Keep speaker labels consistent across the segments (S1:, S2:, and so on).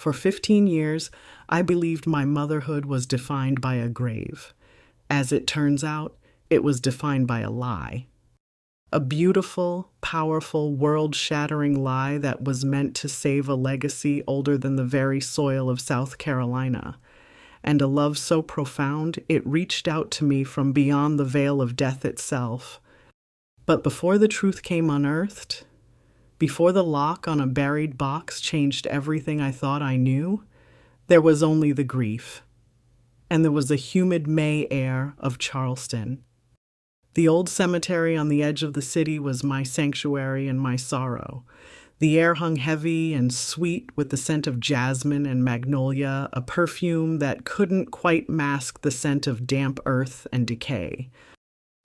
S1: For 15 years, I believed my motherhood was defined by a grave. As it turns out, it was defined by a lie. A beautiful, powerful, world-shattering lie that was meant to save a legacy older than the very soil of South Carolina. And a love so profound, it reached out to me from beyond the veil of death itself. But before the truth came unearthed, before the lock on a buried box changed everything I thought I knew, there was only the grief. And there was the humid May air of Charleston. The old cemetery on the edge of the city was my sanctuary and my sorrow. The air hung heavy and sweet with the scent of jasmine and magnolia, a perfume that couldn't quite mask the scent of damp earth and decay.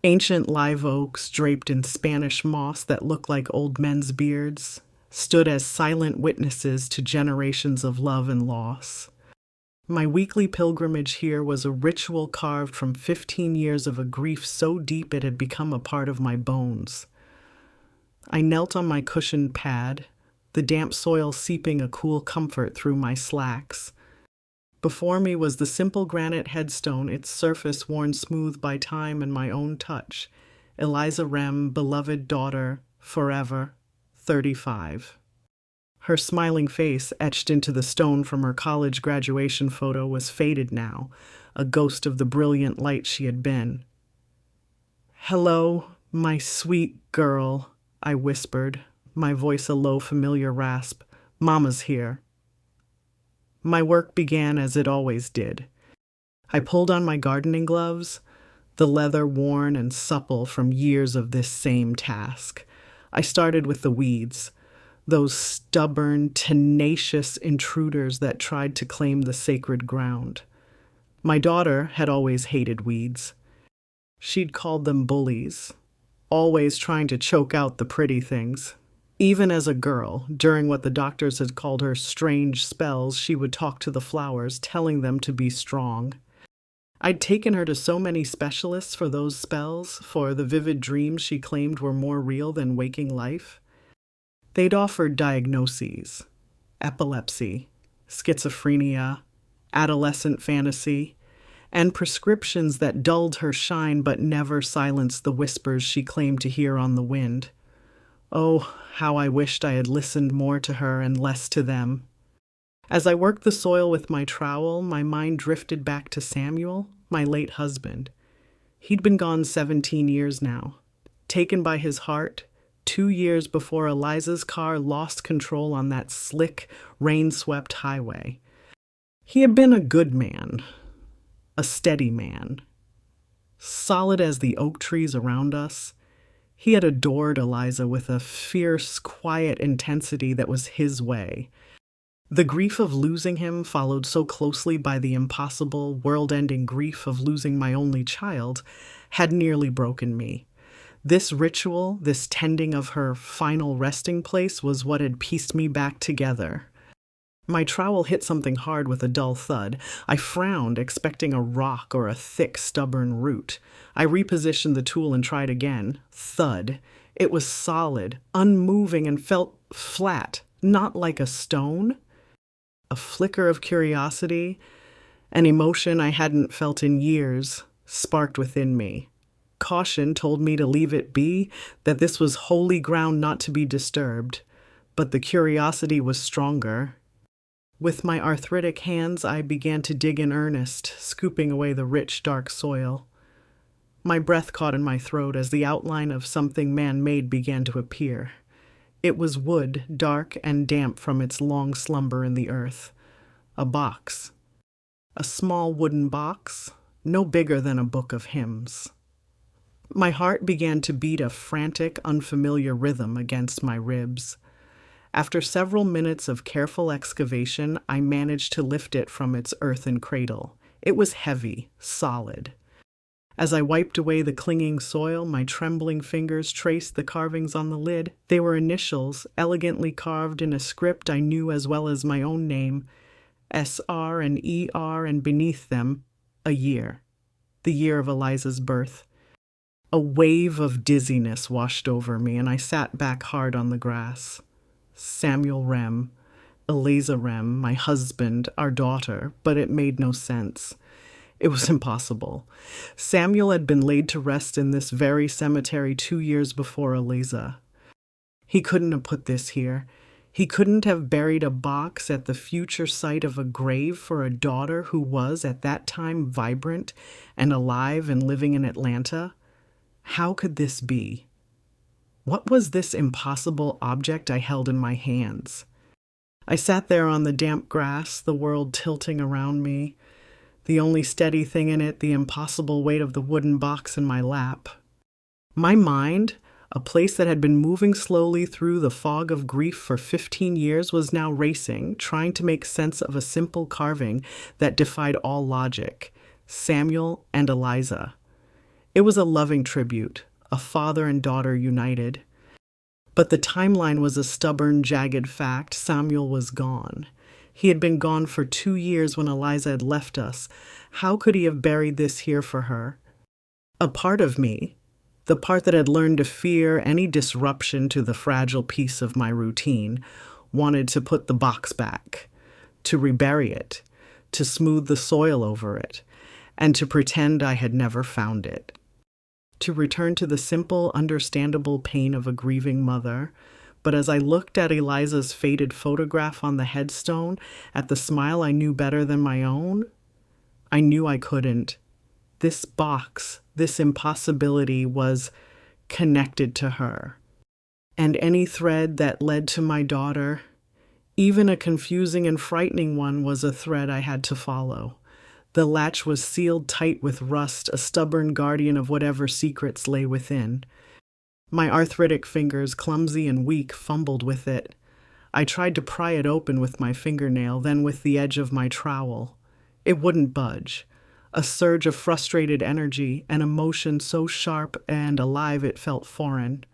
S1: Ancient live oaks, draped in Spanish moss that looked like old men's beards, stood as silent witnesses to generations of love and loss. My weekly pilgrimage here was a ritual carved from 15 years of a grief so deep it had become a part of my bones. I knelt on my cushioned pad, the damp soil seeping a cool comfort through my slacks. Before me was the simple granite headstone, its surface worn smooth by time and my own touch. Eliza Rem, beloved daughter, forever, 35. Her smiling face, etched into the stone from her college graduation photo, was faded now, a ghost of the brilliant light she had been. "Hello, my sweet girl," I whispered, my voice a low, familiar rasp. "Mama's here." My work began as it always did. I pulled on my gardening gloves, the leather worn and supple from years of this same task. I started with the weeds, those stubborn, tenacious intruders that tried to claim the sacred ground. My daughter had always hated weeds. She'd called them bullies, always trying to choke out the pretty things. Even as a girl, during what the doctors had called her strange spells, she would talk to the flowers, telling them to be strong. I'd taken her to so many specialists for those spells, for the vivid dreams she claimed were more real than waking life. They'd offered diagnoses: epilepsy, schizophrenia, adolescent fantasy, and prescriptions that dulled her shine but never silenced the whispers she claimed to hear on the wind. Oh, how I wished I had listened more to her and less to them. As I worked the soil with my trowel, my mind drifted back to Samuel, my late husband. He'd been gone 17 years now, taken by his heart, 2 years before Eliza's car lost control on that slick, rain-swept highway. He had been a good man, a steady man, solid as the oak trees around us. He had adored Eliza with a fierce, quiet intensity that was his way. The grief of losing him, followed so closely by the impossible, world-ending grief of losing my only child, had nearly broken me. This ritual, this tending of her final resting place, was what had pieced me back together. My trowel hit something hard with a dull thud. I frowned, expecting a rock or a thick, stubborn root. I repositioned the tool and tried again. Thud. It was solid, unmoving, and felt flat, not like a stone. A flicker of curiosity, an emotion I hadn't felt in years, sparked within me. Caution told me to leave it be, that this was holy ground not to be disturbed, but the curiosity was stronger. With my arthritic hands, I began to dig in earnest, scooping away the rich, dark soil. My breath caught in my throat as the outline of something man-made began to appear. It was wood, dark and damp from its long slumber in the earth. A box. A small wooden box, no bigger than a book of hymns. My heart began to beat a frantic, unfamiliar rhythm against my ribs. After several minutes of careful excavation, I managed to lift it from its earthen cradle. It was heavy, solid. As I wiped away the clinging soil, my trembling fingers traced the carvings on the lid. They were initials, elegantly carved in a script I knew as well as my own name, SR and ER, and beneath them, a year. The year of Eliza's birth. A wave of dizziness washed over me, and I sat back hard on the grass. Samuel Rem, Eliza, my husband, our daughter, but it made no sense. It was impossible. Samuel had been laid to rest in this very cemetery 2 years before Eliza. He couldn't have put this here. He couldn't have buried a box at the future site of a grave for a daughter who was, at that time, vibrant and alive and living in Atlanta. How could this be? What was this impossible object I held in my hands? I sat there on the damp grass, the world tilting around me, the only steady thing in it, the impossible weight of the wooden box in my lap. My mind, a place that had been moving slowly through the fog of grief for 15 years, was now racing, trying to make sense of a simple carving that defied all logic. Samuel and Eliza. It was a loving tribute, a father and daughter united. But the timeline was a stubborn, jagged fact. Samuel was gone. He had been gone for 2 years when Eliza had left us. How could he have buried this here for her? A part of me, the part that had learned to fear any disruption to the fragile piece of my routine, wanted to put the box back, to rebury it, to smooth the soil over it, and to pretend I had never found it. To return to the simple, understandable pain of a grieving mother. But as I looked at Eliza's faded photograph on the headstone, at the smile I knew better than my own, I knew I couldn't. This box, this impossibility was connected to her. And any thread that led to my daughter, even a confusing and frightening one, was a thread I had to follow. The latch was sealed tight with rust, a stubborn guardian of whatever secrets lay within. My arthritic fingers, clumsy and weak, fumbled with it. I tried to pry it open with my fingernail, then with the edge of my trowel. It wouldn't budge. A surge of frustrated energy, an emotion so sharp and alive it felt foreign,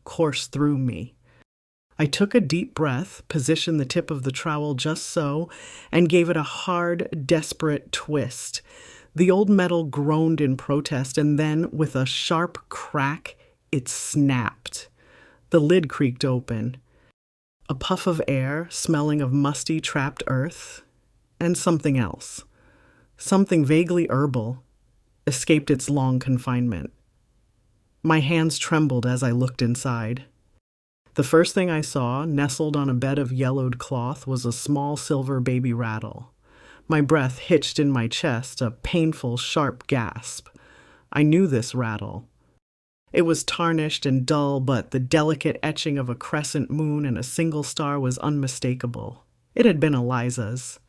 S1: coursed through me. I took a deep breath, positioned the tip of the trowel just so, and gave it a hard, desperate twist. The old metal groaned in protest, and then, with a sharp crack, it snapped. The lid creaked open. A puff of air, smelling of musty, trapped earth, and something else, something vaguely herbal, escaped its long confinement. My hands trembled as I looked inside. The first thing I saw, nestled on a bed of yellowed cloth, was a small silver baby rattle. My breath hitched in my chest, a painful, sharp gasp. I knew this rattle. It was tarnished and dull, but the delicate etching of a crescent moon and a single star was unmistakable. It had been Eliza's.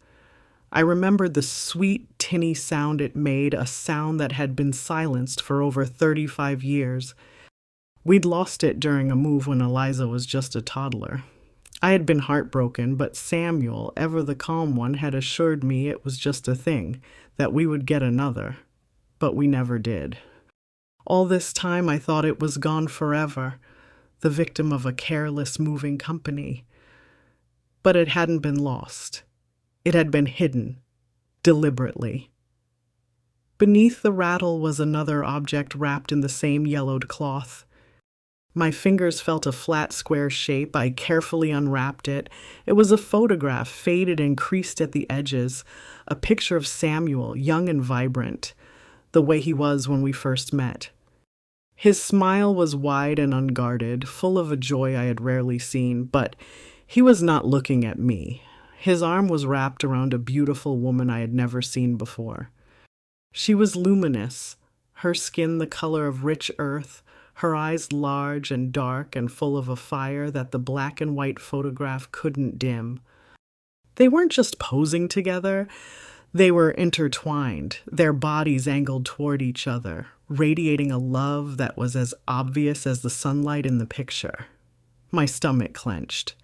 S1: I remembered the sweet, tinny sound it made, a sound that had been silenced for over 35 years. We'd lost it during a move when Eliza was just a toddler. I had been heartbroken, but Samuel, ever the calm one, had assured me it was just a thing, that we would get another. But we never did. All this time I thought it was gone forever, the victim of a careless moving company. But it hadn't been lost. It had been hidden, deliberately. Beneath the rattle was another object wrapped in the same yellowed cloth. My fingers felt a flat, square shape. I carefully unwrapped it. It was a photograph, faded and creased at the edges, a picture of Samuel, young and vibrant, the way he was when we first met. His smile was wide and unguarded, full of a joy I had rarely seen, but he was not looking at me. His arm was wrapped around a beautiful woman I had never seen before. She was luminous, her skin the color of rich earth, her eyes large and dark and full of a fire that the black and white photograph couldn't dim. They weren't just posing together, they were intertwined, their bodies angled toward each other, radiating a love that was as obvious as the sunlight in the picture. My stomach clenched.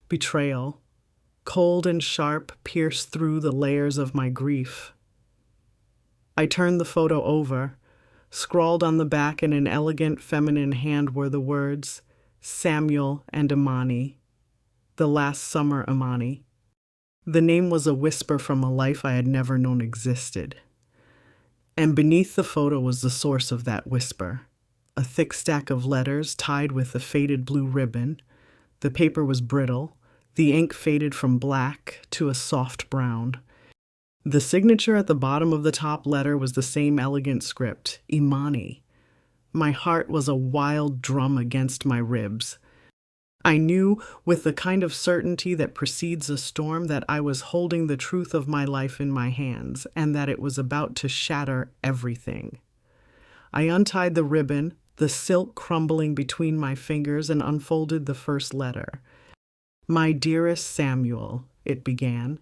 S1: Betrayal, cold and sharp, pierced through the layers of my grief. I turned the photo over. Scrawled on the back in an elegant feminine hand were the words, Samuel and Imani, the last summer Imani. The name was a whisper from a life I had never known existed. And beneath the photo was the source of that whisper, a thick stack of letters tied with a faded blue ribbon. The paper was brittle, The ink faded from black to a soft brown. The signature at the bottom of the top letter was the same elegant script, Imani. My heart was a wild drum against my ribs. I knew, with the kind of certainty that precedes a storm, that I was holding the truth of my life in my hands, and that it was about to shatter everything. I untied the ribbon, the silk crumbling between my fingers, and unfolded the first letter. "My dearest Samuel," it began,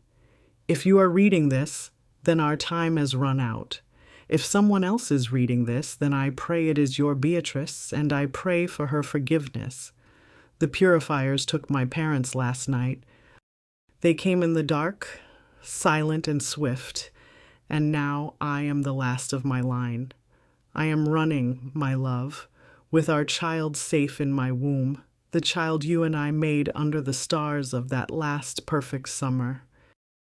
S1: "if you are reading this, then our time has run out. If someone else is reading this, then I pray it is your Beatrice, and I pray for her forgiveness. The purifiers took my parents last night. They came in the dark, silent and swift, and now I am the last of my line. I am running, my love, with our child safe in my womb, the child you and I made under the stars of that last perfect summer.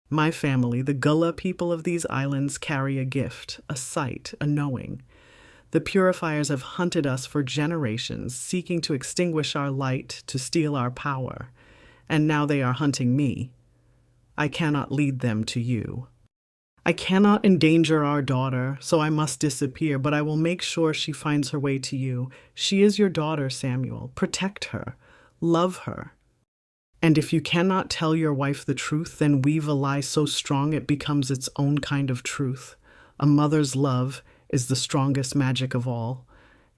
S1: My family, the Gullah people of these islands, carry a gift, a sight, a knowing. The purifiers have hunted us for generations, seeking to extinguish our light, to steal our power, and now they are hunting me. I cannot lead them to you. I cannot endanger our daughter, so I must disappear, but I will make sure she finds her way to you. She is your daughter, Samuel. Protect her. Love her. And if you cannot tell your wife the truth, then weave a lie so strong it becomes its own kind of truth. A mother's love is the strongest magic of all,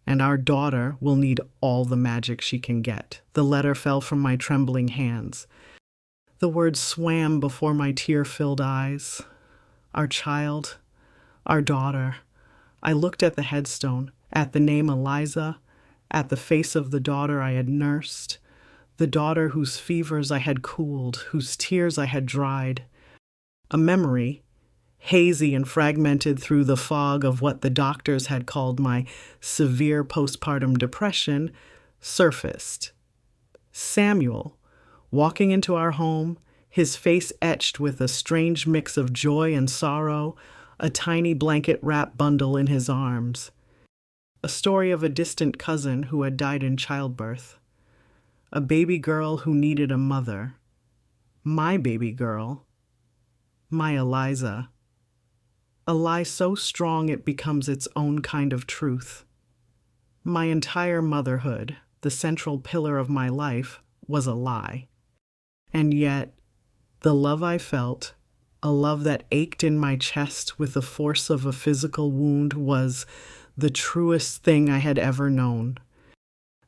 S1: and our daughter will need all the magic she can get." The letter fell from my trembling hands. The words swam before my tear-filled eyes. Our child, our daughter. I looked at the headstone, at the name Eliza, at the face of the daughter I had nursed, the daughter whose fevers I had cooled, whose tears I had dried. A memory, hazy and fragmented through the fog of what the doctors had called my severe postpartum depression, surfaced. Samuel, walking into our home, his face etched with a strange mix of joy and sorrow, a tiny blanket-wrapped bundle in his arms. A story of a distant cousin who had died in childbirth. A baby girl who needed a mother. My baby girl. My Eliza. A lie so strong it becomes its own kind of truth. My entire motherhood, the central pillar of my life, was a lie. And yet, the love I felt, a love that ached in my chest with the force of a physical wound, was the truest thing I had ever known.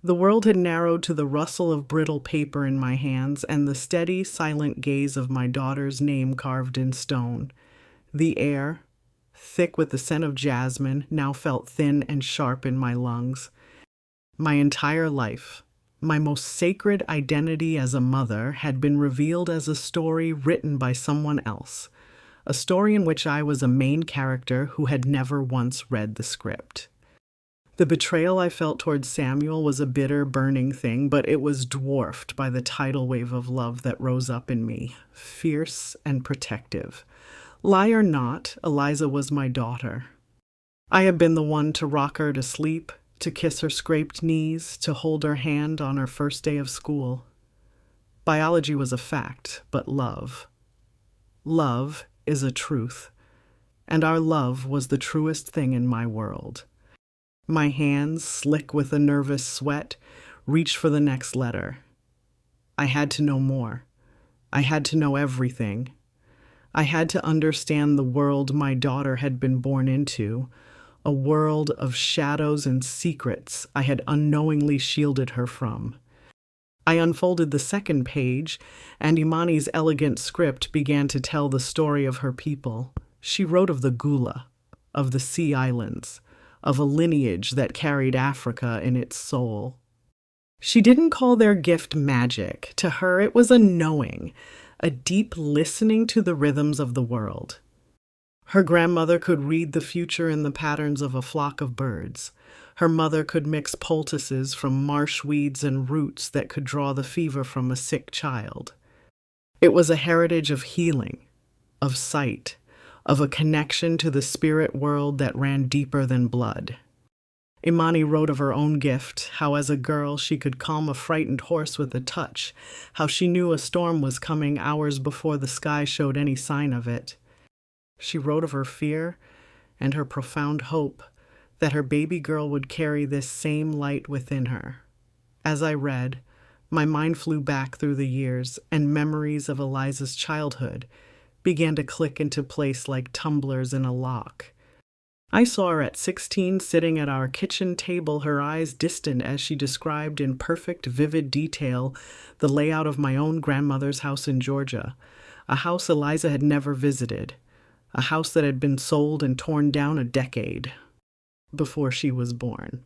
S1: The world had narrowed to the rustle of brittle paper in my hands and the steady, silent gaze of my daughter's name carved in stone. The air, thick with the scent of jasmine, now felt thin and sharp in my lungs. My entire life, my most sacred identity as a mother, had been revealed as a story written by someone else, a story in which I was a main character who had never once read the script. The betrayal I felt towards Samuel was a bitter, burning thing, but it was dwarfed by the tidal wave of love that rose up in me, fierce and protective. Lie or not, Eliza was my daughter. I had been the one to rock her to sleep, to kiss her scraped knees, to hold her hand on her first day of school. Biology was a fact, but love is a truth, and our love was the truest thing in my world. My hands, slick with a nervous sweat, reached for the next letter. I had to know more. I had to know everything. I had to understand the world my daughter had been born into, a world of shadows and secrets I had unknowingly shielded her from. I unfolded the second page, and Imani's elegant script began to tell the story of her people. She wrote of the Gullah, of the Sea Islands, of a lineage that carried Africa in its soul. She didn't call their gift magic. To her, it was a knowing, a deep listening to the rhythms of the world. Her grandmother could read the future in the patterns of a flock of birds. Her mother could mix poultices from marsh weeds and roots that could draw the fever from a sick child. It was a heritage of healing, of sight, of a connection to the spirit world that ran deeper than blood. Imani wrote of her own gift, how as a girl she could calm a frightened horse with a touch, how she knew a storm was coming hours before the sky showed any sign of it. She wrote of her fear and her profound hope that her baby girl would carry this same light within her. As I read, my mind flew back through the years, and memories of Eliza's childhood began to click into place like tumblers in a lock. I saw her at 16 sitting at our kitchen table, her eyes distant as she described in perfect, vivid detail the layout of my own grandmother's house in Georgia, a house Eliza had never visited, a house that had been sold and torn down a decade before she was born.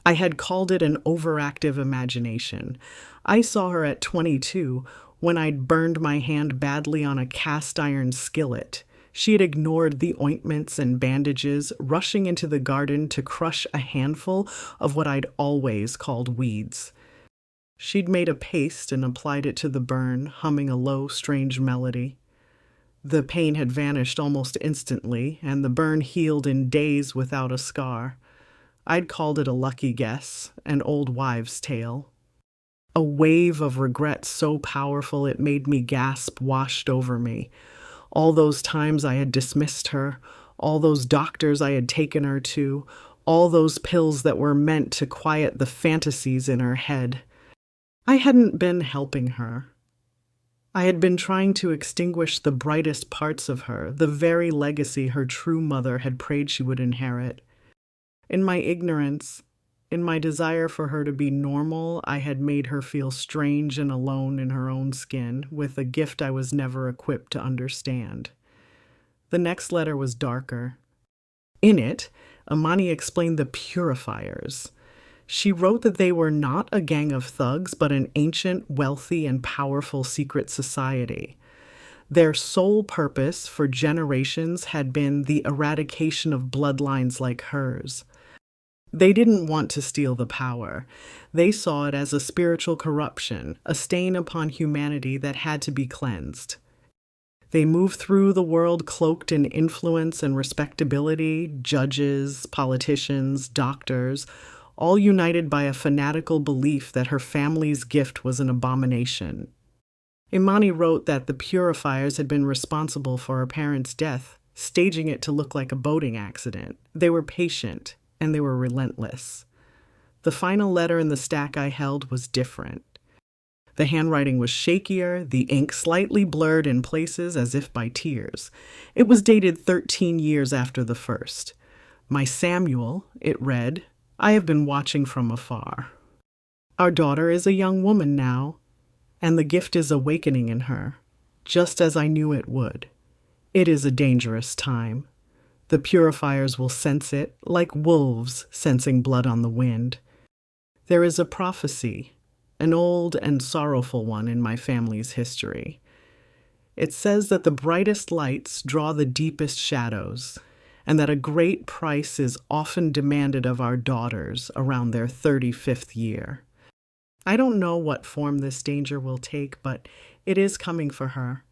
S1: I had called it an overactive imagination. I saw her at 22 when I'd burned my hand badly on a cast iron skillet. She had ignored the ointments and bandages, rushing into the garden to crush a handful of what I'd always called weeds. She'd made a paste and applied it to the burn, humming a low, strange melody. The pain had vanished almost instantly, and the burn healed in days without a scar. I'd called it a lucky guess, an old wives' tale. A wave of regret so powerful it made me gasp washed over me. All those times I had dismissed her, all those doctors I had taken her to, all those pills that were meant to quiet the fantasies in her head. I hadn't been helping her. I had been trying to extinguish the brightest parts of her, the very legacy her true mother had prayed she would inherit. In my ignorance, in my desire for her to be normal, I had made her feel strange and alone in her own skin, with a gift I was never equipped to understand. The next letter was darker. In it, Imani explained the purifiers. She wrote that they were not a gang of thugs, but an ancient, wealthy, and powerful secret society. Their sole purpose for generations had been the eradication of bloodlines like hers. They didn't want to steal the power. They saw it as a spiritual corruption, a stain upon humanity that had to be cleansed. They moved through the world cloaked in influence and respectability, judges, politicians, doctors, all united by a fanatical belief that her family's gift was an abomination. Imani wrote that the purifiers had been responsible for her parents' death, staging it to look like a boating accident. They were patient, and they were relentless. The final letter in the stack I held was different. The handwriting was shakier, the ink slightly blurred in places as if by tears. It was dated 13 years after the first. "My Samuel," it read, "I have been watching from afar. Our daughter is a young woman now, and the gift is awakening in her, just as I knew it would. It is a dangerous time. The purifiers will sense it, like wolves sensing blood on the wind. There is a prophecy, an old and sorrowful one in my family's history. It says that the brightest lights draw the deepest shadows, and that a great price is often demanded of our daughters around their 35th year. I don't know what form this danger will take, but it is coming for her.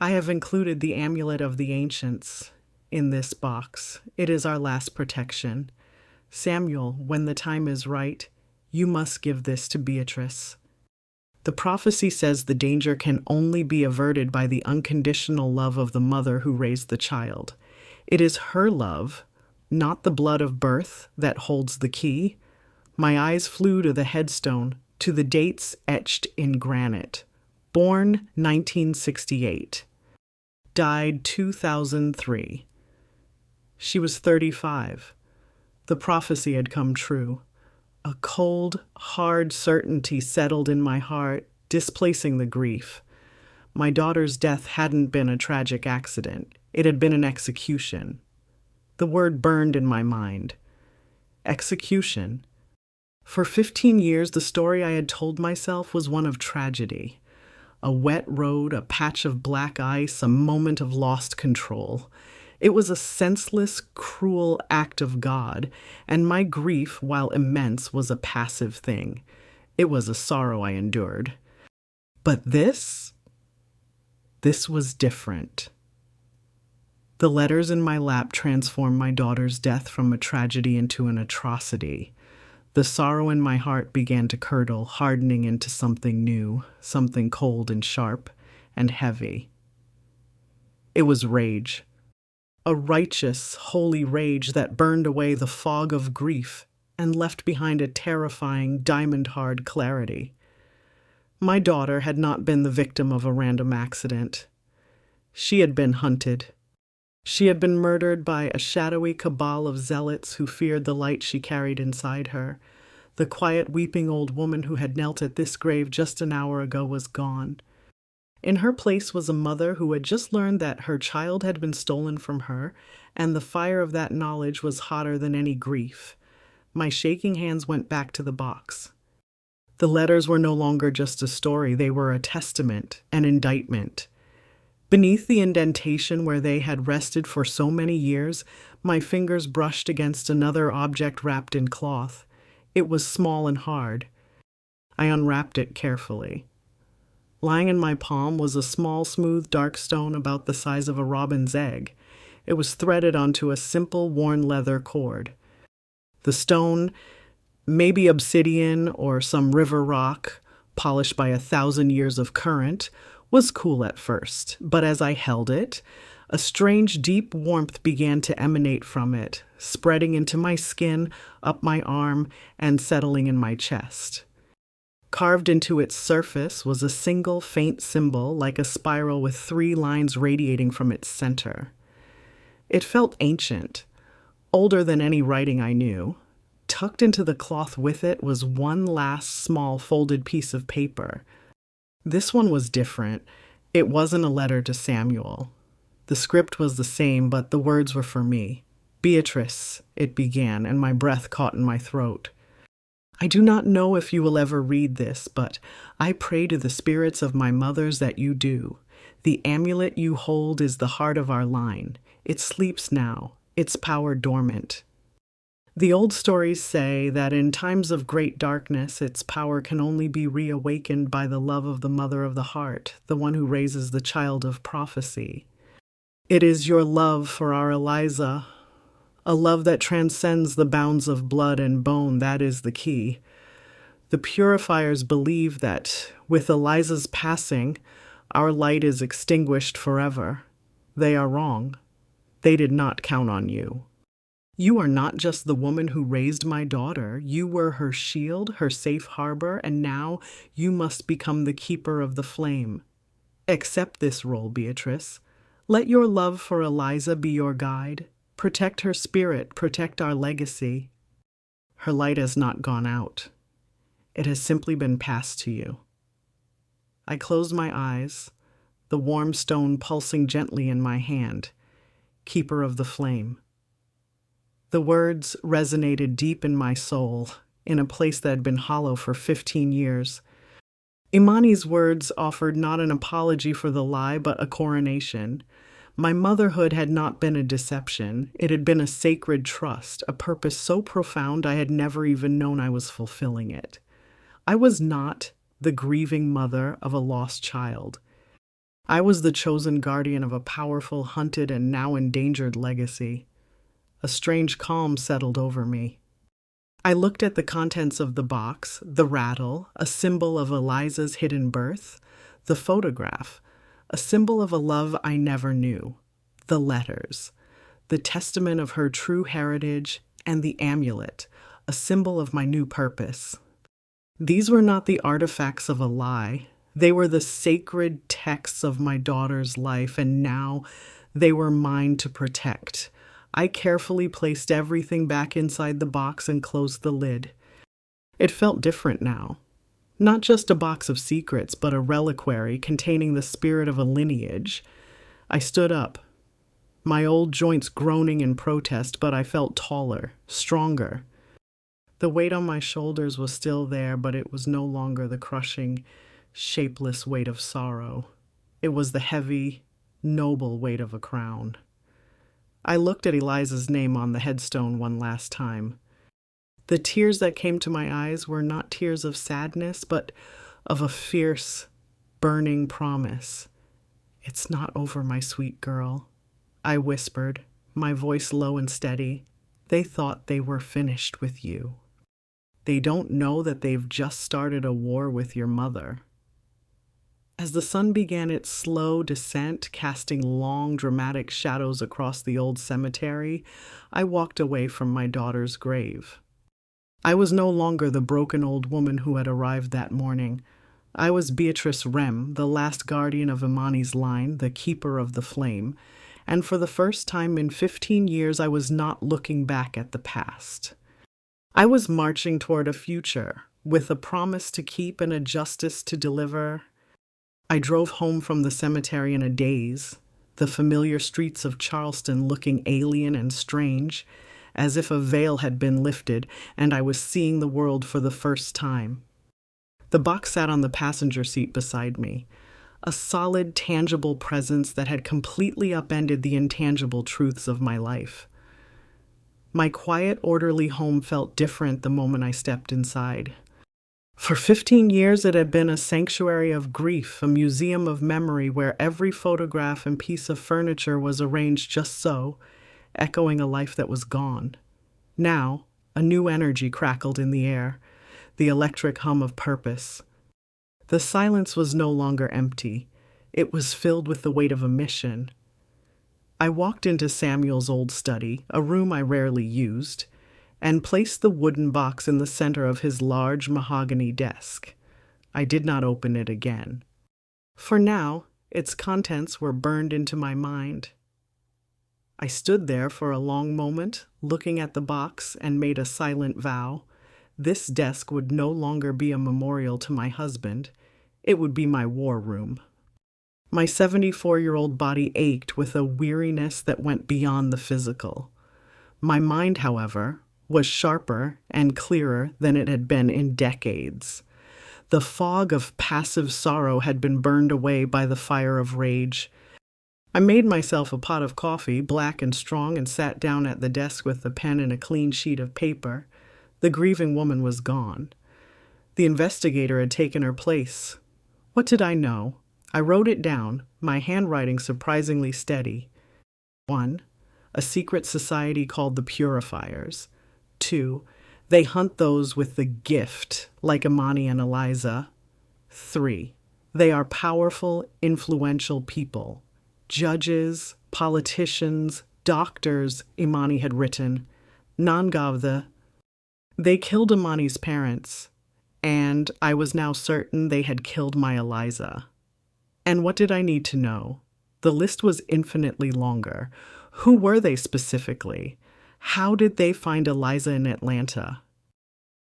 S1: I have included the amulet of the ancients in this box. It is our last protection. Samuel, when the time is right, you must give this to Beatrice. The prophecy says the danger can only be averted by the unconditional love of the mother who raised the child. It is her love, not the blood of birth, that holds the key. My eyes flew to the headstone, to the dates etched in granite. Born 1968. Died 2003. She was 35. The prophecy had come true. A cold, hard certainty settled in my heart, displacing the grief. My daughter's death hadn't been a tragic accident. It had been an execution. The word burned in my mind. Execution. For 15 years, the story I had told myself was one of tragedy. A wet road, a patch of black ice, a moment of lost control. It was a senseless, cruel act of God, and my grief, while immense, was a passive thing. It was a sorrow I endured. But this was different. The letters in my lap transformed my daughter's death from a tragedy into an atrocity. The sorrow in my heart began to curdle, hardening into something new, something cold and sharp and heavy. It was rage. A righteous, holy rage that burned away the fog of grief and left behind a terrifying, diamond-hard clarity. My daughter had not been the victim of a random accident. She had been hunted. She had been murdered by a shadowy cabal of zealots who feared the light she carried inside her. The quiet, weeping old woman who had knelt at this grave just an hour ago was gone. In her place was a mother who had just learned that her child had been stolen from her, and the fire of that knowledge was hotter than any grief. My shaking hands went back to the box. The letters were no longer just a story, they were a testament, an indictment. Beneath the indentation where they had rested for so many years, my fingers brushed against another object wrapped in cloth. It was small and hard. I unwrapped it carefully. Lying in my palm was a small, smooth, dark stone about the size of a robin's egg. It was threaded onto a simple, worn leather cord. The stone, maybe obsidian or some river rock, polished by 1,000 years of current, was cool at first, but as I held it, a strange, deep warmth began to emanate from it, spreading into my skin, up my arm, and settling in my chest. Carved into its surface was a single faint symbol like a spiral with 3 lines radiating from its center. It felt ancient, older than any writing I knew. Tucked into the cloth with it was one last small folded piece of paper. This one was different. It wasn't a letter to Samuel. The script was the same, but the words were for me. Beatrice, it began, and my breath caught in my throat. I do not know if you will ever read this, but I pray to the spirits of my mothers that you do. The amulet you hold is the heart of our line. It sleeps now, its power dormant. The old stories say that in times of great darkness, its power can only be reawakened by the love of the mother of the heart, the one who raises the child of prophecy. It is your love for our Eliza, a love that transcends the bounds of blood and bone, that is the key. The purifiers believe that with Eliza's passing, our light is extinguished forever. They are wrong. They did not count on you. You are not just the woman who raised my daughter. You were her shield, her safe harbor, and now you must become the keeper of the flame. Accept this role, Beatrice. Let your love for Eliza be your guide. Protect her spirit, protect our legacy. Her light has not gone out. It has simply been passed to you. I closed my eyes, the warm stone pulsing gently in my hand. Keeper of the flame. The words resonated deep in my soul, in a place that had been hollow for 15 years. Imani's words offered not an apology for the lie, but a coronation. My motherhood had not been a deception. It had been a sacred trust, a purpose so profound I had never even known I was fulfilling it. I was not the grieving mother of a lost child. I was the chosen guardian of a powerful, hunted, and now endangered legacy. A strange calm settled over me. I looked at the contents of the box, the rattle, a symbol of Eliza's hidden birth, the photograph, a symbol of a love I never knew, the letters, the testament of her true heritage, and the amulet, a symbol of my new purpose. These were not the artifacts of a lie. They were the sacred texts of my daughter's life, and now they were mine to protect. I carefully placed everything back inside the box and closed the lid. It felt different now. Not just a box of secrets, but a reliquary containing the spirit of a lineage. I stood up, my old joints groaning in protest, but I felt taller, stronger. The weight on my shoulders was still there, but it was no longer the crushing, shapeless weight of sorrow. It was the heavy, noble weight of a crown. I looked at Eliza's name on the headstone one last time. The tears that came to my eyes were not tears of sadness, but of a fierce, burning promise. It's not over, my sweet girl. I whispered, my voice low and steady. They thought they were finished with you. They don't know that they've just started a war with your mother. As the sun began its slow descent, casting long, dramatic shadows across the old cemetery, I walked away from my daughter's grave. I was no longer the broken old woman who had arrived that morning. I was Beatrice Rem, the last guardian of Imani's line, the keeper of the flame, and for the first time in 15 years I was not looking back at the past. I was marching toward a future, with a promise to keep and a justice to deliver. I drove home from the cemetery in a daze, the familiar streets of Charleston looking alien and strange, as if a veil had been lifted and I was seeing the world for the first time. The box sat on the passenger seat beside me, a solid, tangible presence that had completely upended the intangible truths of my life. My quiet, orderly home felt different the moment I stepped inside. For 15 years, it had been a sanctuary of grief, a museum of memory where every photograph and piece of furniture was arranged just so, echoing a life that was gone. Now, a new energy crackled in the air, the electric hum of purpose. The silence was no longer empty. It was filled with the weight of a mission. I walked into Samuel's old study, a room I rarely used, and placed the wooden box in the center of his large mahogany desk. I did not open it again. For now, its contents were burned into my mind. I stood there for a long moment, looking at the box, and made a silent vow. This desk would no longer be a memorial to my husband. It would be my war room. My 74-year-old body ached with a weariness that went beyond the physical. My mind, however, was sharper and clearer than it had been in decades. The fog of passive sorrow had been burned away by the fire of rage. I made myself a pot of coffee, black and strong, and sat down at the desk with a pen and a clean sheet of paper. The grieving woman was gone. The investigator had taken her place. What did I know? I wrote it down, my handwriting surprisingly steady. 1. A secret society called the Purifiers. 2. They hunt those with the gift, like Imani and Eliza. 3. They are powerful, influential people. Judges, politicians, doctors, Imani had written. Nangavda. They killed Imani's parents, and I was now certain they had killed my Eliza. And what did I need to know? The list was infinitely longer. Who were they specifically? How did they find Eliza in Atlanta?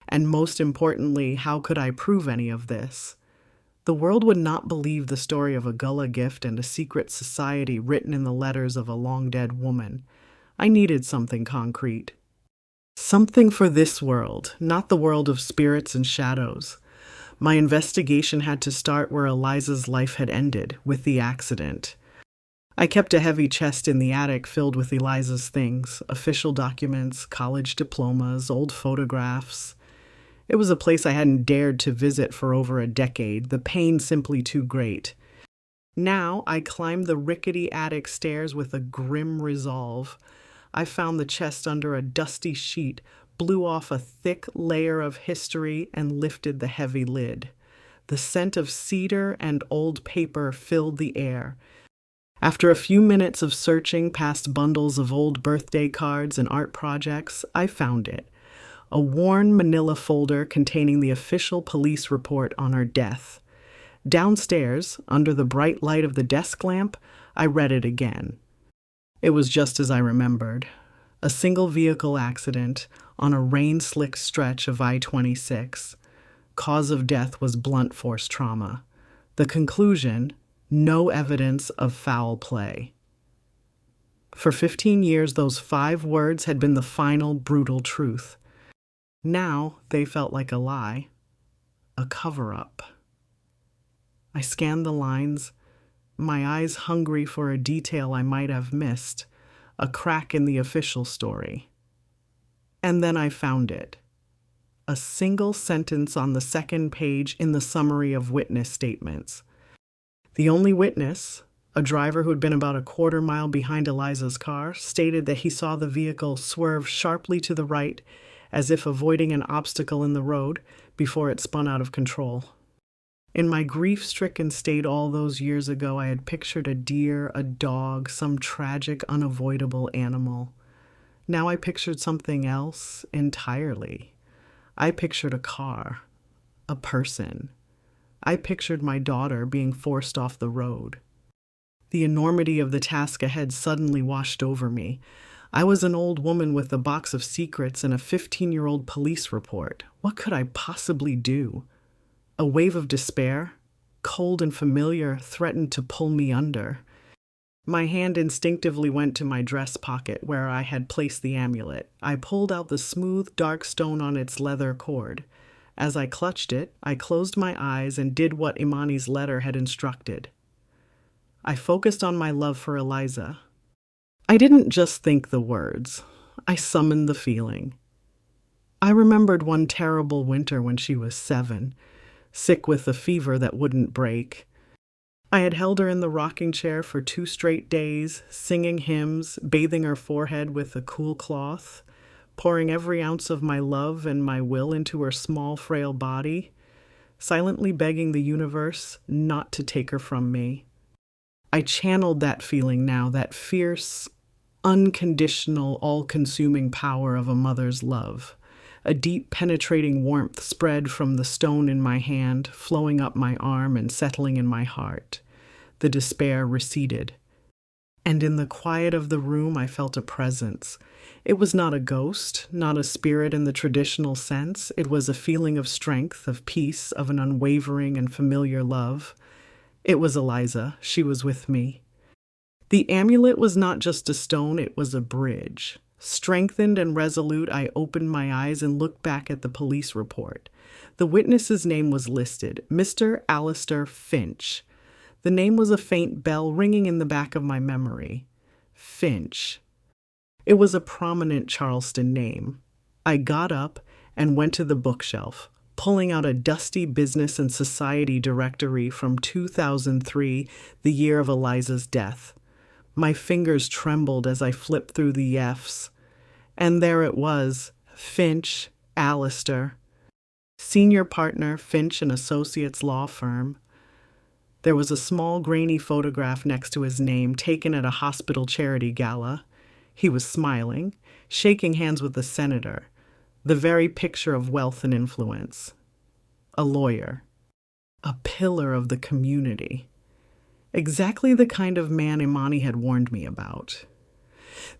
S1: And most importantly, how could I prove any of this? The world would not believe the story of a gullah gift and a secret society written in the letters of a long-dead woman. I needed something concrete. Something for this world, not the world of spirits and shadows. My investigation had to start where Eliza's life had ended, with the accident. I kept a heavy chest in the attic filled with Eliza's things, official documents, college diplomas, old photographs. It was a place I hadn't dared to visit for over a decade, the pain simply too great. Now I climbed the rickety attic stairs with a grim resolve. I found the chest under a dusty sheet, blew off a thick layer of history, and lifted the heavy lid. The scent of cedar and old paper filled the air. After a few minutes of searching past bundles of old birthday cards and art projects, I found it. A worn manila folder containing the official police report on her death. Downstairs, under the bright light of the desk lamp, I read it again. It was just as I remembered. A single vehicle accident on a rain-slicked stretch of I-26. Cause of death was blunt force trauma. The conclusion: no evidence of foul play. For 15 years, those 5 words had been the final, brutal truth. Now they felt like a lie, a cover-up. I scanned the lines, my eyes hungry for a detail I might have missed, a crack in the official story. And then I found it. A single sentence on the second page in the summary of witness statements. The only witness, A driver who had been about a quarter mile behind Eliza's car stated that he saw the vehicle swerve sharply to the right as if avoiding an obstacle in the road before it spun out of control. In my grief-stricken state all those years ago, I had pictured a deer, a dog, some tragic, unavoidable animal. Now I pictured something else entirely. I pictured a car, a person. I pictured my daughter being forced off the road. The enormity of the task ahead suddenly washed over me. I was an old woman with a box of secrets and a 15-year-old police report. What could I possibly do? A wave of despair, cold and familiar, threatened to pull me under. My hand instinctively went to my dress pocket where I had placed the amulet. I pulled out the smooth, dark stone on its leather cord. As I clutched it, I closed my eyes and did what Imani's letter had instructed. I focused on my love for Eliza. I didn't just think the words. I summoned the feeling. I remembered one terrible winter when she was 7, sick with a fever that wouldn't break. I had held her in the rocking chair for 2 straight days, singing hymns, bathing her forehead with a cool cloth, pouring every ounce of my love and my will into her small, frail body, silently begging the universe not to take her from me. I channeled that feeling now, that fierce, unconditional, all-consuming power of a mother's love. A deep, penetrating warmth spread from the stone in my hand, flowing up my arm and settling in my heart. The despair receded. And in the quiet of the room, I felt a presence. It was not a ghost, not a spirit in the traditional sense. It was a feeling of strength, of peace, of an unwavering and familiar love. It was Eliza. She was with me. The amulet was not just a stone, it was a bridge. Strengthened and resolute, I opened my eyes and looked back at the police report. The witness's name was listed, Mr. Alistair Finch. The name was a faint bell ringing in the back of my memory. Finch. It was a prominent Charleston name. I got up and went to the bookshelf, pulling out a dusty business and society directory from 2003, the year of Eliza's death. My fingers trembled as I flipped through the F's. And there it was, Finch, Alistair. Senior partner, Finch and Associates Law Firm. There was a small, grainy photograph next to his name, taken at a hospital charity gala. He was smiling, shaking hands with the senator, the very picture of wealth and influence. A lawyer. A pillar of the community. Exactly the kind of man Imani had warned me about.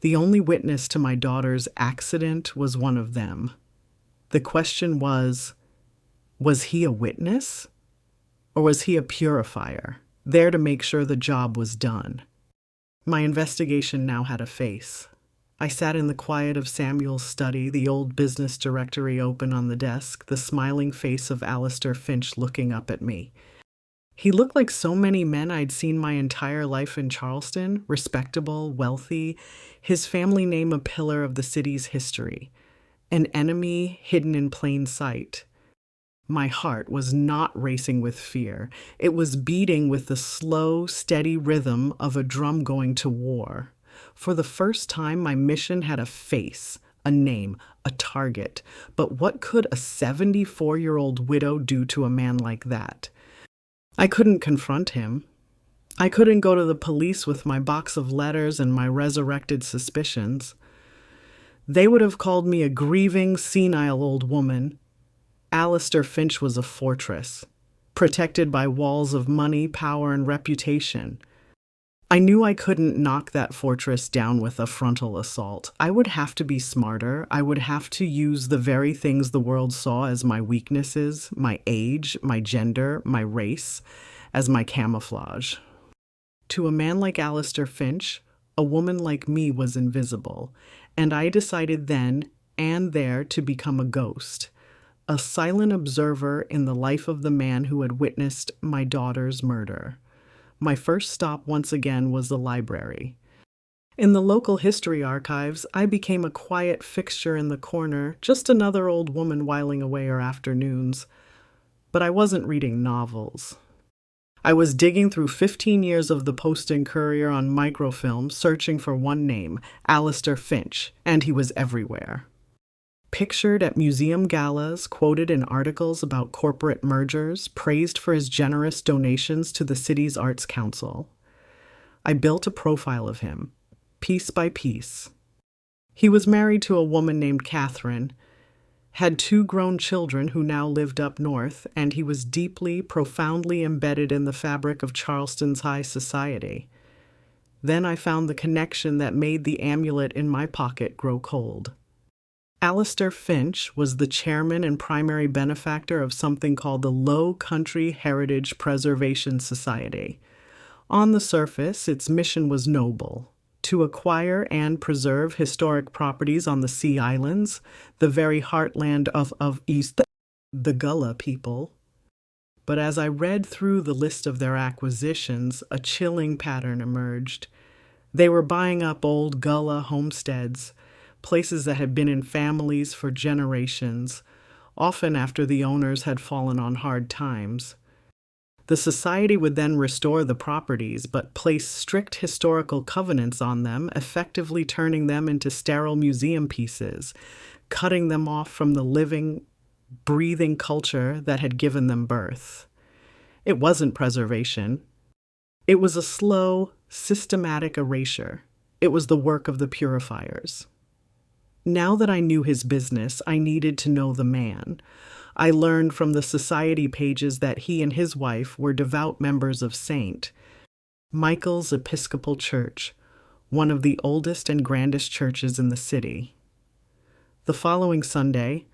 S1: The only witness to my daughter's accident was one of them. The question was he a witness? Or was he a purifier, there to make sure the job was done? My investigation now had a face. I sat in the quiet of Samuel's study, the old business directory open on the desk, the smiling face of Alistair Finch looking up at me. He looked like so many men I'd seen my entire life in Charleston, respectable, wealthy, his family name a pillar of the city's history, an enemy hidden in plain sight. My heart was not racing with fear. It was beating with the slow, steady rhythm of a drum going to war. For the first time, my mission had a face, a name, a target. But what could a 74-year-old widow do to a man like that? I couldn't confront him. I couldn't go to the police with my box of letters and my resurrected suspicions. They would have called me a grieving, senile old woman. Alistair Finch was a fortress, protected by walls of money, power, and reputation. I knew I couldn't knock that fortress down with a frontal assault. I would have to be smarter. I would have to use the very things the world saw as my weaknesses, my age, my gender, my race, as my camouflage. To a man like Alistair Finch, a woman like me was invisible, and I decided then and there to become a ghost, a silent observer in the life of the man who had witnessed my daughter's murder. My first stop once again was the library. In the local history archives, I became a quiet fixture in the corner, just another old woman whiling away her afternoons. But I wasn't reading novels. I was digging through 15 years of the Post and Courier on microfilm, searching for one name, Alistair Finch, and he was everywhere. Pictured at museum galas, quoted in articles about corporate mergers, praised for his generous donations to the city's Arts Council. I built a profile of him, piece by piece. He was married to a woman named Catherine, had 2 grown children who now lived up north, and he was deeply, profoundly embedded in the fabric of Charleston's high society. Then I found the connection that made the amulet in my pocket grow cold. Alistair Finch was the chairman and primary benefactor of something called the Low Country Heritage Preservation Society. On the surface, its mission was noble: to acquire and preserve historic properties on the Sea Islands, the very heartland of East, the Gullah people. But as I read through the list of their acquisitions, a chilling pattern emerged. They were buying up old Gullah homesteads, places that had been in families for generations, often after the owners had fallen on hard times. The society would then restore the properties, but place strict historical covenants on them, effectively turning them into sterile museum pieces, cutting them off from the living, breathing culture that had given them birth. It wasn't preservation. It was a slow, systematic erasure. It was the work of the purifiers. Now that I knew his business, I needed to know the man. I learned from the society pages that he and his wife were devout members of St. Michael's Episcopal Church, one of the oldest and grandest churches in the city. The following Sunday,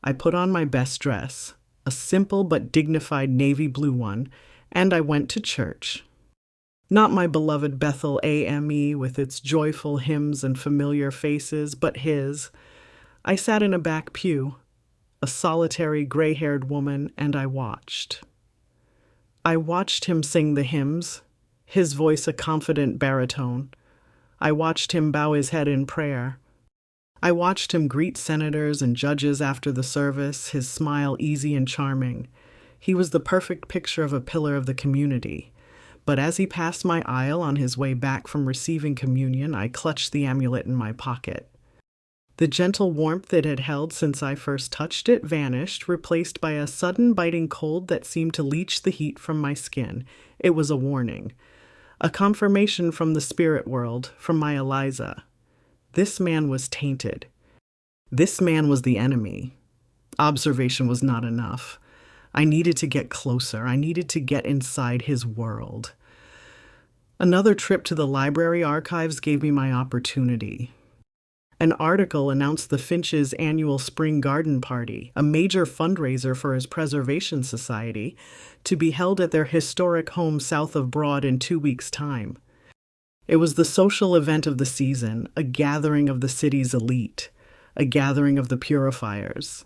S1: I put on my best dress, a simple but dignified navy blue one, and I went to church. Not my beloved Bethel AME with its joyful hymns and familiar faces, but his. I sat in a back pew, a solitary gray-haired woman, and I watched. I watched him sing the hymns, his voice a confident baritone. I watched him bow his head in prayer. I watched him greet senators and judges after the service, his smile easy and charming. He was the perfect picture of a pillar of the community. But as he passed my aisle on his way back from receiving communion, I clutched the amulet in my pocket. The gentle warmth it had held since I first touched it vanished, replaced by a sudden biting cold that seemed to leach the heat from my skin. It was a warning, a confirmation from the spirit world, from my Eliza. This man was tainted. This man was the enemy. Observation was not enough. I needed to get closer. I needed to get inside his world. Another trip to the library archives gave me my opportunity. An article announced the Finch's annual spring garden party, a major fundraiser for his preservation society, to be held at their historic home south of Broad in 2 weeks' time. It was the social event of the season, a gathering of the city's elite, a gathering of the purifiers.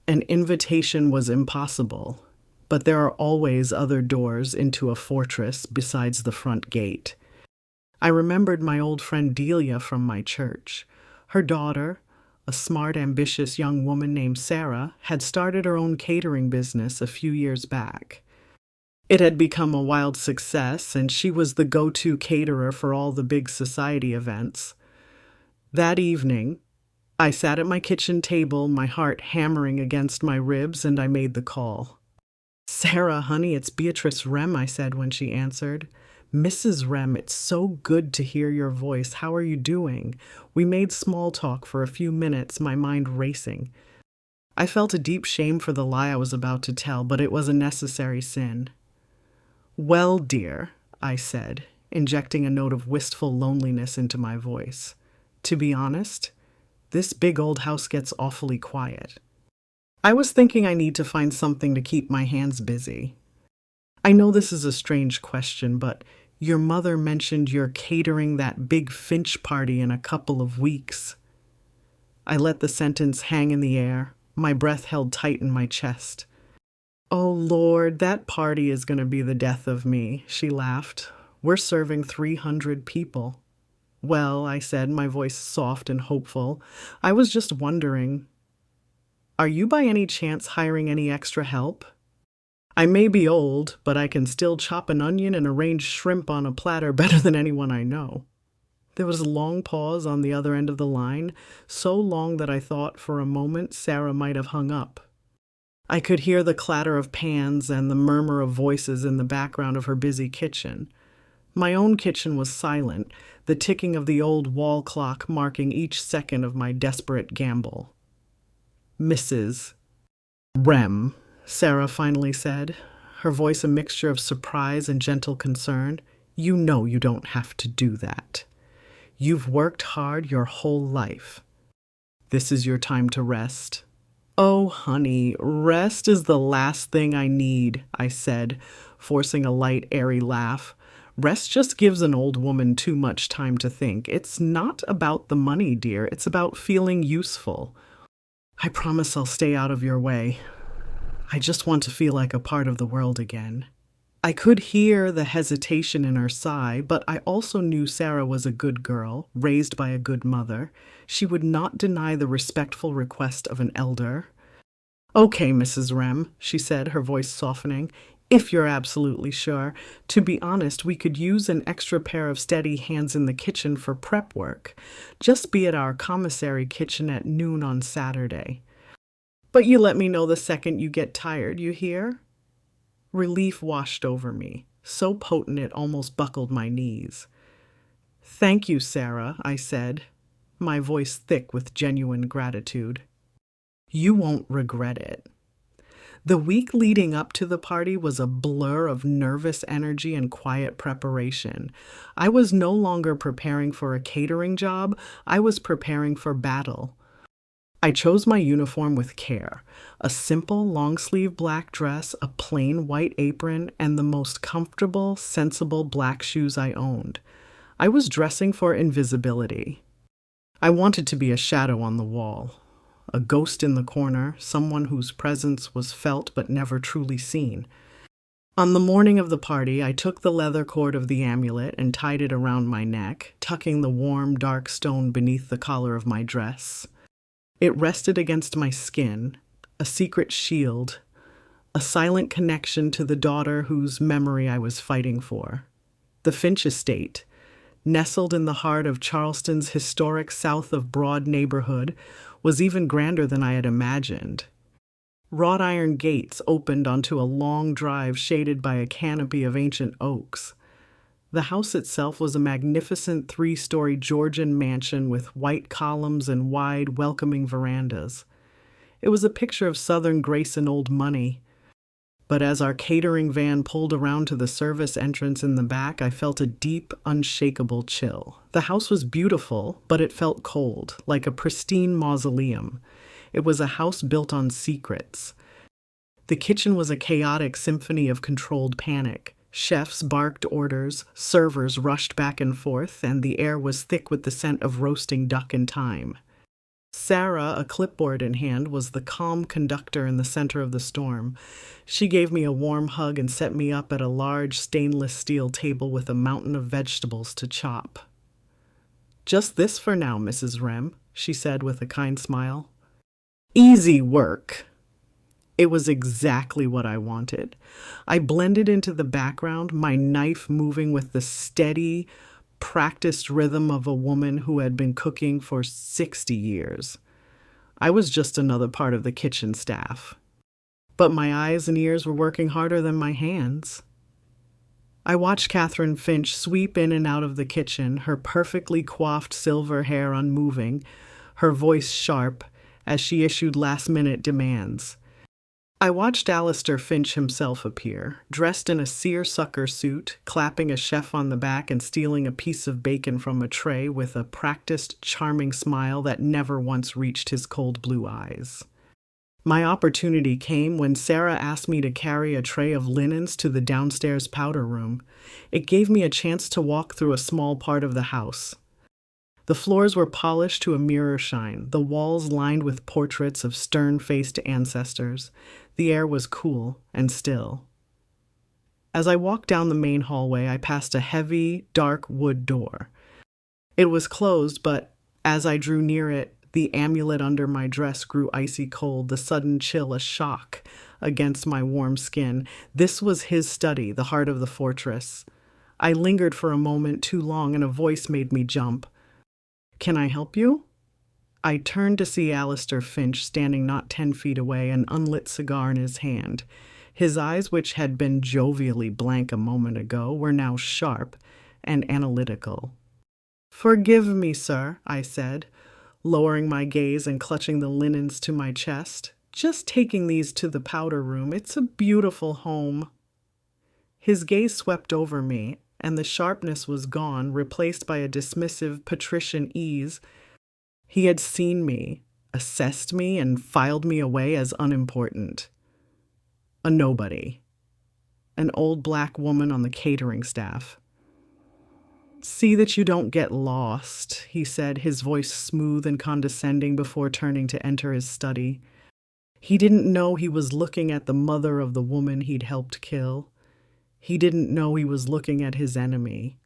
S1: An invitation was impossible, but there are always other doors into a fortress besides the front gate. I remembered my old friend Delia from my church. Her daughter, a smart, ambitious young woman named Sarah, had started her own catering business a few years back. It had become a wild success, and she was the go-to caterer for all the big society events. That evening, I sat at my kitchen table, my heart hammering against my ribs, and I made the call. "Sarah, honey, it's Beatrice Rem," I said when she answered. "Mrs. Rem, it's so good to hear your voice. How are you doing?" We made small talk for a few minutes, my mind racing. I felt a deep shame for the lie I was about to tell, but it was a necessary sin. "Well, dear," I said, injecting a note of wistful loneliness into my voice. "To be honest, this big old house gets awfully quiet. I was thinking I need to find something to keep my hands busy. I know this is a strange question, but your mother mentioned you're catering that big Finch party in a couple of weeks." I let the sentence hang in the air, my breath held tight in my chest. "Oh, Lord, that party is going to be the death of me," she laughed. "We're serving 300 people. "Well," I said, my voice soft and hopeful, "I was just wondering, are you by any chance hiring any extra help?" I may be old, but I can still chop an onion and arrange shrimp on a platter better than anyone I know. There was a long pause on the other end of the line, so long that I thought for a moment Sarah might have hung up. I could hear the clatter of pans and the murmur of voices in the background of her busy kitchen. My own kitchen was silent, the ticking of the old wall clock marking each second of my desperate gamble. "Mrs. Rem," Sarah finally said, her voice a mixture of surprise and gentle concern, "you know you don't have to do that. You've worked hard your whole life. This is your time to rest." "Oh, honey, rest is the last thing I need," I said, forcing a light, airy laugh. "Rest just gives an old woman too much time to think. It's not about the money, dear. It's about feeling useful. I promise I'll stay out of your way. I just want to feel like a part of the world again." I could hear the hesitation in her sigh, but I also knew Sarah was a good girl, raised by a good mother. She would not deny the respectful request of an elder. "Okay, Mrs. Rem," she said, her voice softening, "if you're absolutely sure. To be honest, we could use an extra pair of steady hands in the kitchen for prep work. Just be at our commissary kitchen at noon on Saturday. But you let me know the second you get tired, you hear?" Relief washed over me, so potent it almost buckled my knees. "Thank you, Sarah," I said, my voice thick with genuine gratitude. "You won't regret it." The week leading up to the party was a blur of nervous energy and quiet preparation. I was no longer preparing for a catering job, I was preparing for battle. I chose my uniform with care, a simple long-sleeve black dress, a plain white apron, and the most comfortable, sensible black shoes I owned. I was dressing for invisibility. I wanted to be a shadow on the wall, a ghost in the corner, someone whose presence was felt but never truly seen. On the morning of the party, I took the leather cord of the amulet and tied it around my neck, tucking the warm, dark stone beneath the collar of my dress. It rested against my skin, a secret shield, a silent connection to the daughter whose memory I was fighting for. The Finch estate, nestled in the heart of Charleston's historic South of Broad neighborhood, was even grander than I had imagined. Wrought iron gates opened onto a long drive shaded by a canopy of ancient oaks. The house itself was a magnificent three-story Georgian mansion with white columns and wide, welcoming verandas. It was a picture of Southern grace and old money. But as our catering van pulled around to the service entrance in the back, I felt a deep, unshakable chill. The house was beautiful, but it felt cold, like a pristine mausoleum. It was a house built on secrets. The kitchen was a chaotic symphony of controlled panic. Chefs barked orders, servers rushed back and forth, and the air was thick with the scent of roasting duck and thyme. Sarah, a clipboard in hand, was the calm conductor in the center of the storm. She gave me a warm hug and set me up at a large stainless steel table with a mountain of vegetables to chop. "Just this for now, Mrs. Rem," she said with a kind smile. "Easy work." It was exactly what I wanted. I blended into the background, my knife moving with the steady, practiced rhythm of a woman who had been cooking for 60 years. I was just another part of the kitchen staff. But my eyes and ears were working harder than my hands. I watched Catherine Finch sweep in and out of the kitchen, her perfectly coiffed silver hair unmoving, her voice sharp as she issued last-minute demands. I watched Alistair Finch himself appear, dressed in a seersucker suit, clapping a chef on the back and stealing a piece of bacon from a tray with a practiced, charming smile that never once reached his cold blue eyes. My opportunity came when Sarah asked me to carry a tray of linens to the downstairs powder room. It gave me a chance to walk through a small part of the house. The floors were polished to a mirror shine, the walls lined with portraits of stern-faced ancestors. The air was cool and still. As I walked down the main hallway, I passed a heavy, dark wood door. It was closed, but as I drew near it, the amulet under my dress grew icy cold, the sudden chill a shock. against my warm skin. This was his study, the heart of the fortress. I lingered for a moment too long, and a voice made me jump. "Can I help you?" I turned to see Alistair Finch standing not 10 feet away, an unlit cigar in his hand. His eyes, which had been jovially blank a moment ago, were now sharp and analytical. "Forgive me, sir," I said, lowering my gaze and clutching the linens to my chest. "Just taking these to the powder room. It's a beautiful home." His gaze swept over me, and the sharpness was gone, replaced by a dismissive, patrician ease. He had seen me, assessed me, and filed me away as unimportant. A nobody. An old black woman on the catering staff. "See that you don't get lost," he said, his voice smooth and condescending before turning to enter his study. He didn't know he was looking at the mother of the woman he'd helped kill. He didn't know he was looking at his enemy.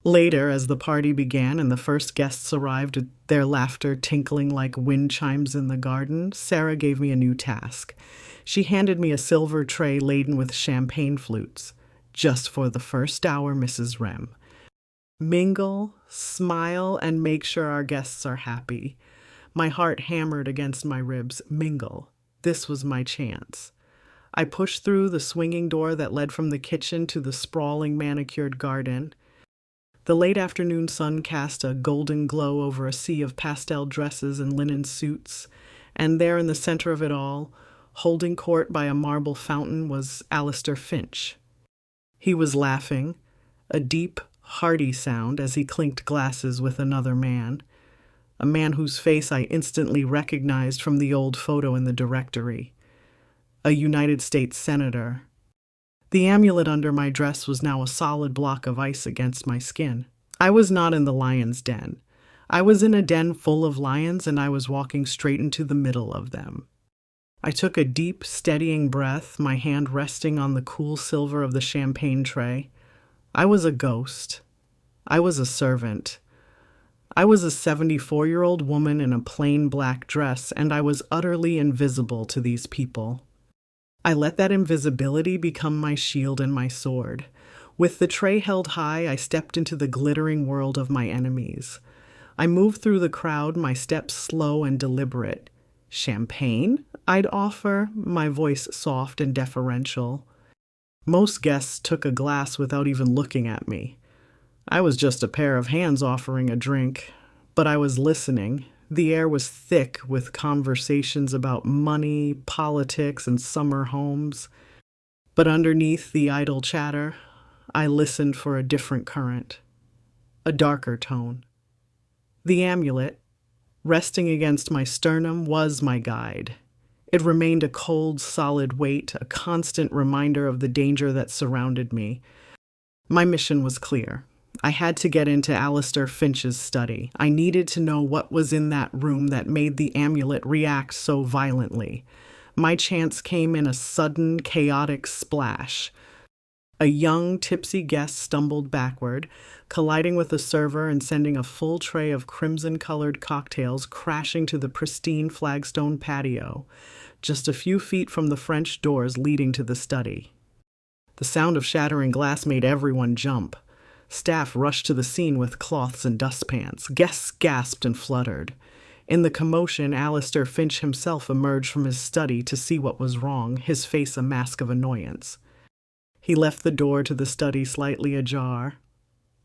S1: Later, as the party began and the first guests arrived, their laughter tinkling like wind chimes in the garden, Sarah gave me a new task. She handed me a silver tray laden with champagne flutes. "Just for the first hour, Mrs. Rem. Mingle, smile, and make sure our guests are happy." My heart hammered against my ribs. Mingle. This was my chance. I pushed through the swinging door that led from the kitchen to the sprawling manicured garden. The late afternoon sun cast a golden glow over a sea of pastel dresses and linen suits, and there in the center of it all, holding court by a marble fountain, was Alistair Finch. He was laughing, a deep, hearty sound as he clinked glasses with another man, a man whose face I instantly recognized from the old photo in the directory, a United States Senator. The amulet under my dress was now a solid block of ice against my skin. I was not in the lion's den. I was in a den full of lions, and I was walking straight into the middle of them. I took a deep, steadying breath, my hand resting on the cool silver of the champagne tray. I was a ghost. I was a servant. I was a 74-year-old woman in a plain black dress, and I was utterly invisible to these people. I let that invisibility become my shield and my sword. With the tray held high, I stepped into the glittering world of my enemies. I moved through the crowd, my steps slow and deliberate. "Champagne?" I'd offer, my voice soft and deferential. Most guests took a glass without even looking at me. I was just a pair of hands offering a drink, but I was listening. The air was thick with conversations about money, politics, and summer homes. But underneath the idle chatter, I listened for a different current, a darker tone. The amulet, resting against my sternum, was my guide. It remained a cold, solid weight, a constant reminder of the danger that surrounded me. My mission was clear. I had to get into Alistair Finch's study. I needed to know what was in that room that made the amulet react so violently. My chance came in a sudden, chaotic splash. A young, tipsy guest stumbled backward, colliding with the server and sending a full tray of crimson-colored cocktails crashing to the pristine flagstone patio, just a few feet from the French doors leading to the study. The sound of shattering glass made everyone jump. Staff rushed to the scene with cloths and dustpans. Guests gasped and fluttered. In the commotion, Alistair Finch himself emerged from his study to see what was wrong, his face a mask of annoyance. He left the door to the study slightly ajar.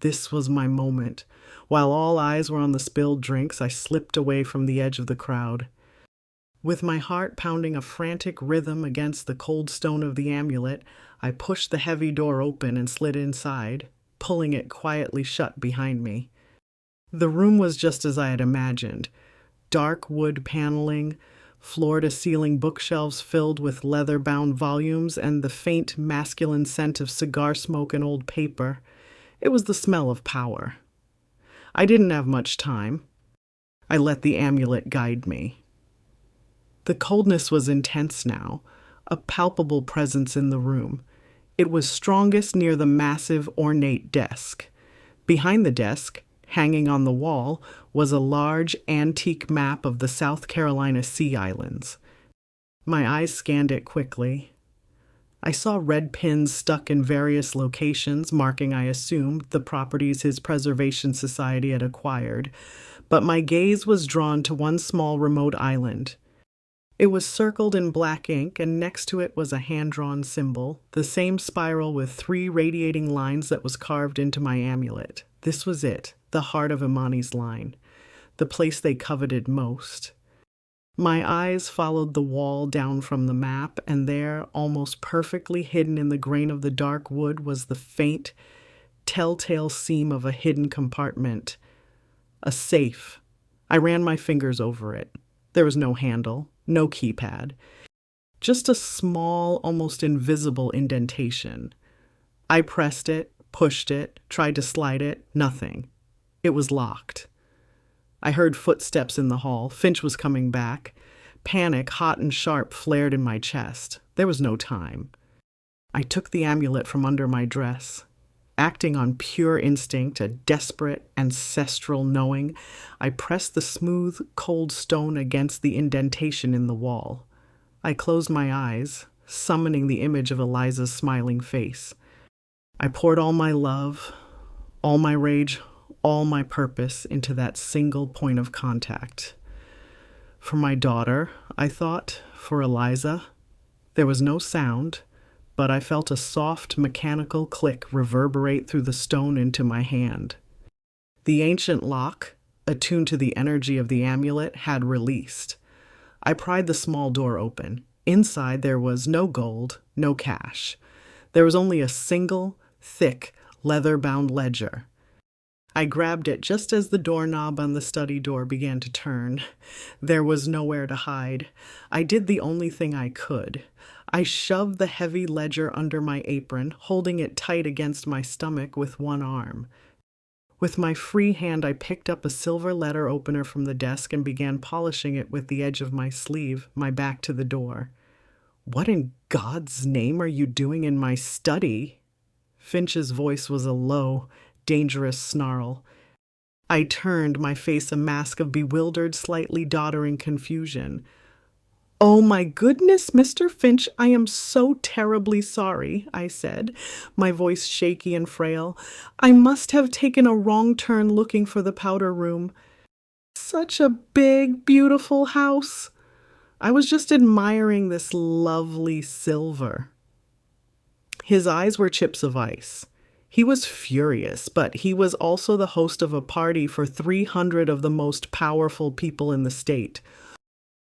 S1: This was my moment. While all eyes were on the spilled drinks, I slipped away from the edge of the crowd. With my heart pounding a frantic rhythm against the cold stone of the amulet, I pushed the heavy door open and slid inside, pulling it quietly shut behind me. The room was just as I had imagined. Dark wood paneling, floor-to-ceiling bookshelves filled with leather-bound volumes, and the faint masculine scent of cigar smoke and old paper. It was the smell of power. I didn't have much time. I let the amulet guide me. The coldness was intense now, a palpable presence in the room. It was strongest near the massive, ornate desk. Behind the desk, hanging on the wall, was a large, antique map of the South Carolina Sea Islands. My eyes scanned it quickly. I saw red pins stuck in various locations, marking, I assumed, the properties his preservation society had acquired, but my gaze was drawn to one small remote island. It was circled in black ink, and next to it was a hand-drawn symbol, the same spiral with 3 radiating lines that was carved into my amulet. This was it, the heart of Imani's line, the place they coveted most. My eyes followed the wall down from the map, and there, almost perfectly hidden in the grain of the dark wood, was the faint, telltale seam of a hidden compartment. A safe. I ran my fingers over it. There was no handle, no keypad. Just a small, almost invisible indentation. I pressed it, pushed it, tried to slide it, nothing. It was locked. I heard footsteps in the hall. Finch was coming back. Panic, hot and sharp, flared in my chest. There was no time. I took the amulet from under my dress. Acting on pure instinct, a desperate, ancestral knowing, I pressed the smooth, cold stone against the indentation in the wall. I closed my eyes, summoning the image of Eliza's smiling face. I poured all my love, all my rage, all my purpose into that single point of contact. For my daughter, I thought, for Eliza. There was no sound, but I felt a soft mechanical click reverberate through the stone into my hand. The ancient lock, attuned to the energy of the amulet, had released. I pried the small door open. Inside there was no gold, no cash. There was only a single, thick, leather-bound ledger. I grabbed it just as the doorknob on the study door began to turn. There was nowhere to hide. I did the only thing I could. I shoved the heavy ledger under my apron, holding it tight against my stomach with one arm. With my free hand, I picked up a silver letter opener from the desk and began polishing it with the edge of my sleeve, my back to the door. "What in God's name are you doing in my study?" Finch's voice was a low, dangerous snarl. I turned, my face a mask of bewildered, slightly doddering confusion. "Oh my goodness, Mr. Finch, I am so terribly sorry," I said, my voice shaky and frail. "I must have taken a wrong turn looking for the powder room. Such a big, beautiful house. I was just admiring this lovely silver." His eyes were chips of ice. He was furious, but he was also the host of a party for 300 of the most powerful people in the state.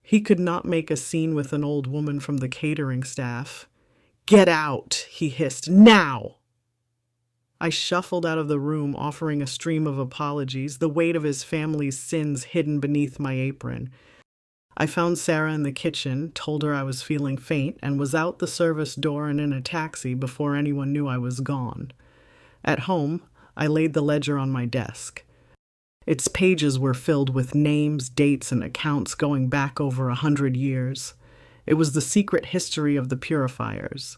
S1: He could not make a scene with an old woman from the catering staff. "Get out," he hissed, "now!" I shuffled out of the room, offering a stream of apologies, the weight of his family's sins hidden beneath my apron. I found Sarah in the kitchen, told her I was feeling faint, and was out the service door and in a taxi before anyone knew I was gone. At home, I laid the ledger on my desk. Its pages were filled with names, dates, and accounts going back over 100 years. It was the secret history of the purifiers.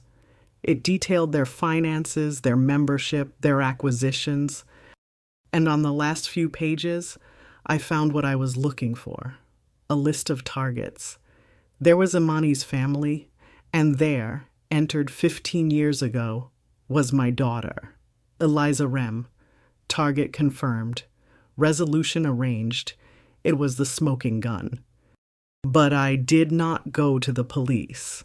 S1: It detailed their finances, their membership, their acquisitions. And on the last few pages, I found what I was looking for: a list of targets. There was Imani's family, and there, entered 15 years ago, was my daughter. Eliza Rem. Target confirmed. Resolution arranged. It was the smoking gun. But I did not go to the police.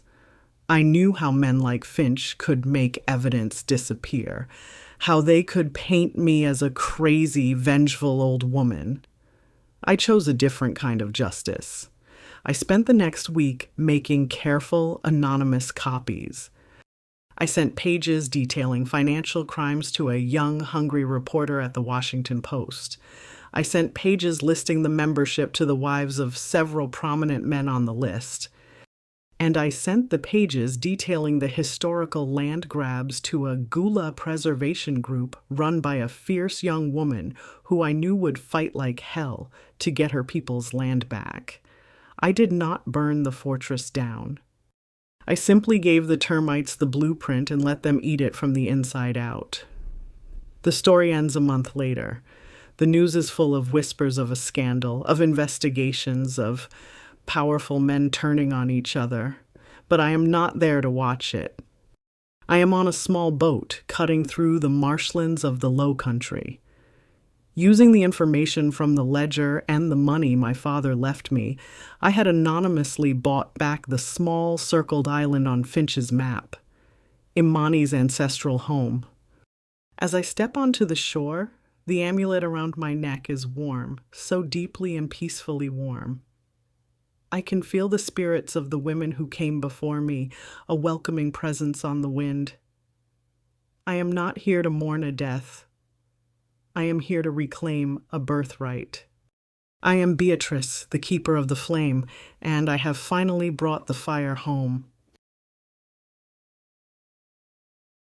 S1: I knew how men like Finch could make evidence disappear, how they could paint me as a crazy, vengeful old woman. I chose a different kind of justice. I spent the next week making careful, anonymous copies. I sent pages detailing financial crimes to a young, hungry reporter at the Washington Post. I sent pages listing the membership to the wives of several prominent men on the list. And I sent the pages detailing the historical land grabs to a Gula preservation group run by a fierce young woman who I knew would fight like hell to get her people's land back. I did not burn the fortress down. I simply gave the termites the blueprint and let them eat it from the inside out. The story ends a month later. The news is full of whispers of a scandal, of investigations, of powerful men turning on each other. but I am not there to watch it. I am on a small boat cutting through the marshlands of the Low Country. Using the information from the ledger and the money my father left me, I had anonymously bought back the small circled island on Finch's map, Imani's ancestral home. As I step onto the shore, the amulet around my neck is warm, so deeply and peacefully warm. I can feel the spirits of the women who came before me, a welcoming presence on the wind. I am not here to mourn a death. I am here to reclaim a birthright. I am Beatrice, the keeper of the flame, and I have finally brought the fire home.